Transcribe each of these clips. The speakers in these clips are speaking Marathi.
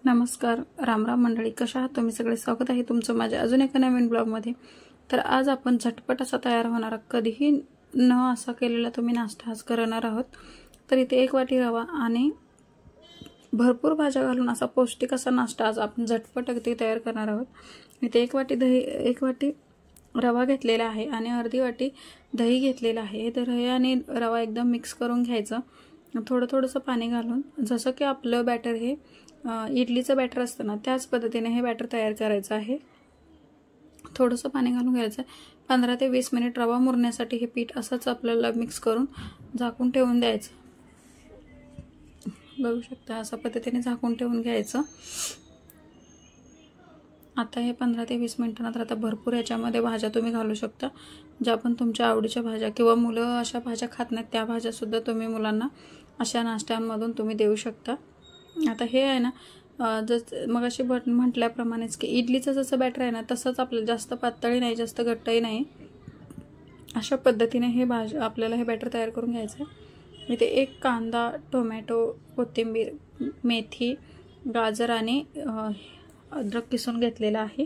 नमस्कार, राम राम मंडळी. कशा आहात तुम्ही सगळे? स्वागत आहे तुमचं माझ्या अजून एका नवीन ब्लॉगमध्ये. तर आज आपण झटपट असा तयार होणारा, कधीही न असा केलेला तुम्ही नाश्ता आज करणार आहोत. तर इथे 1 वाटी रवा आणि भरपूर भाज्या घालून असा पौष्टिक असा नाश्ता आज आपण झटपट अगदी तयार करणार आहोत. इथे 1 वाटी दही, 1 वाटी रवा घेतलेला आहे आणि अर्धी वाटी दही घेतलेला आहे. तर दही आणि रवा एकदम मिक्स करून घ्यायचं, थोडंसं पाणी घालून. जसं की आपलं बॅटर हे इडलीचं बॅटर असतं ना, त्याच पद्धतीने हे बॅटर तयार करायचं आहे. थोडंसं पाणी घालून घ्यायचं. 15 ते 20 मिनिट रवा मुरण्यासाठी हे पीठ असंच आपल्याला मिक्स करून झाकून ठेवून द्यायचं. बघू शकता, अशा पद्धतीने झाकून ठेवून घ्यायचं. आता हे 15 ते 20 मिनिटांनंतर आता भरपूर याच्यामध्ये भाज्या तुम्ही घालू शकता, ज्या पण तुमच्या आवडीच्या भाज्या, किंवा मुलं अशा भाज्या खात नाहीत त्या भाज्यासुद्धा तुम्ही मुलांना अशा नाश्त्यांमधून तुम्ही देऊ शकता. आता हे आहे ना, मग अशी म्हटल्याप्रमाणेच की इडलीचं जसं बॅटर आहे ना, तसंच आपल्याला जास्त पातळही नाही जास्त घट्टही नाही, अशा पद्धतीने हे आपल्याला हे बॅटर तयार करून घ्यायचं आहे. इथे 1 कांदा, टोमॅटो, कोथिंबीर, मेथी, गाजर आणि अद्रक किसून घेतलेला आहे.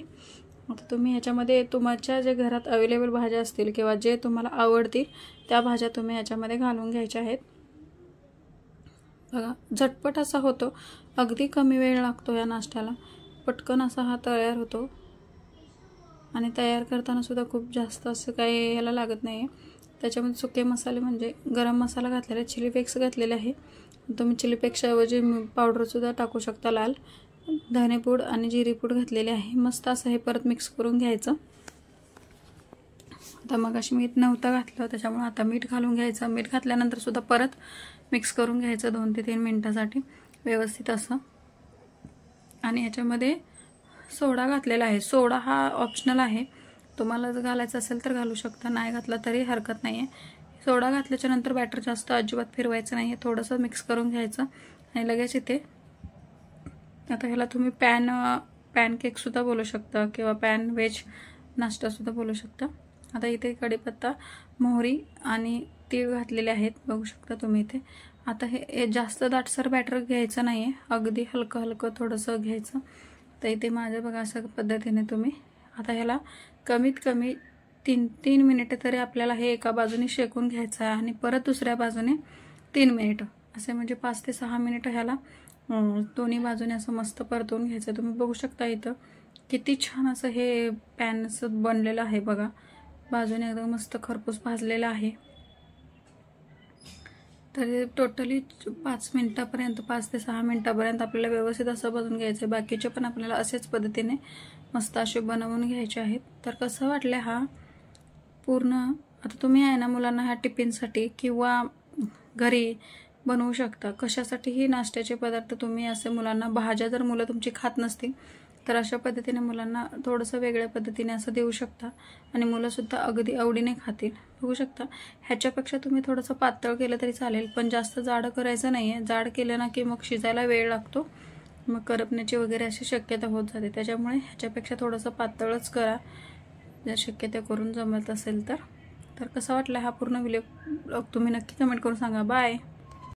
आता तुम्ही ह्याच्यामध्ये तुमच्या जे घरात अवेलेबल भाज्या असतील किंवा जे तुम्हाला आवडतील त्या भाज्या तुम्ही ह्याच्यामध्ये घालून घ्यायच्या आहेत. बघा, झटपट असा होतो, अगदी कमी वेळ लागतो या नाश्त्याला, पटकन असा हा तयार होतो. आणि तयार करताना सुद्धा खूप जास्त असं काही याला लागत नाही. त्याच्यामध्ये सुके मसाले म्हणजे गरम मसाला घातलेला आहे, चिली फ्लेक्स घातलेले आहे. तुम्ही चिली फ्लेक्सऐवजी पावडरसुद्धा टाकू शकता, लाल धनेपूड आणि जिरेपूड घातलेले आहे. मस्त असं हे परत मिक्स करून घ्यायचं. आता मग अशी मीठ नव्हतं घातलं, त्याच्यामुळे आता मीठ घालून घ्यायचं. मीठ घातल्यानंतर सुद्धा परत मिक्स करून घ्यायचं 2 ते 3 मिनिटासाठी व्यवस्थित असं. आणि ह्याच्यामध्ये सोडा घातलेला आहे. सोडा हा ऑप्शनल आहे, तुम्हाला जर घालायचं असेल तर घालू शकता, नाही घातला तरी हरकत नाही आहे. सोडा घातल्याच्या नंतर बॅटर जास्त अजिबात फिरवायचं नाही आहे, थोडंसं मिक्स करून घ्यायचं आणि लगेच इथे आता ह्याला तुम्ही पॅनकेकसुद्धा बोलू शकता किंवा पॅन वेज नाश्तासुद्धा बोलू शकता. आता इथे कढीपत्ता, मोहरी आणि तीळ घातलेले आहेत, बघू शकता तुम्ही इथे. आता हे जास्त दाटसर बॅटर घ्यायचं नाही आहे, अगदी हलकं थोडंसं घ्यायचं. तर इथे माझं बघा अशा पद्धतीने तुम्ही आता ह्याला कमीत कमी 3 मिनिटं तरी आपल्याला हे एका बाजूने शेकून घ्यायचं आहे आणि परत दुसऱ्या बाजूने 3 मिनिटं असे, म्हणजे 5 ते 6 मिनिटं ह्याला दोन्ही बाजूने असं मस्त परतवून घ्यायचं. तुम्ही बघू शकता इथं किती छान असं हे पॅन असं बनलेलं आहे. बघा, बाजूने एकदम मस्त खरपूस भाजलेलं आहे. तर टोटली 5 मिनिटापर्यंत, 5 ते 6 मिनिटापर्यंत आपल्याला व्यवस्थित असं भाजून घ्यायचं आहे. बाकीचे पण आपल्याला असेच पद्धतीने मस्त असे बनवून घ्यायचे आहेत. तर कसं वाटलं हा पूर्ण? आता तुम्ही आहे ना, मुलांना ह्या टिफिनसाठी किंवा घरी बनवू शकता. कशासाठीही नाश्त्याचे पदार्थ तुम्ही असे मुलांना, भाज्या जर मुलं तुमची खात नसतील तर अशा पद्धतीने मुलांना थोडंसं वेगळ्या पद्धतीने असं देऊ शकता आणि मुलंसुद्धा अगदी आवडीने खातील. बघू शकता, ह्याच्यापेक्षा तुम्ही थोडंसं पातळ केलं तरी चालेल, पण जास्त जाड करायचं नाही आहे. जाड केलं ना की मग शिजायला वेळ लागतो, मग करपण्याची वगैरे अशी शक्यता होत जाते. त्याच्यामुळे ह्याच्यापेक्षा थोडंसं पातळच करा, जर शक्यता करून जमत असेल तर. कसा वाटला हा पूर्ण व्हिडिओ तुम्ही नक्की कमेंट करून सांगा. बाय.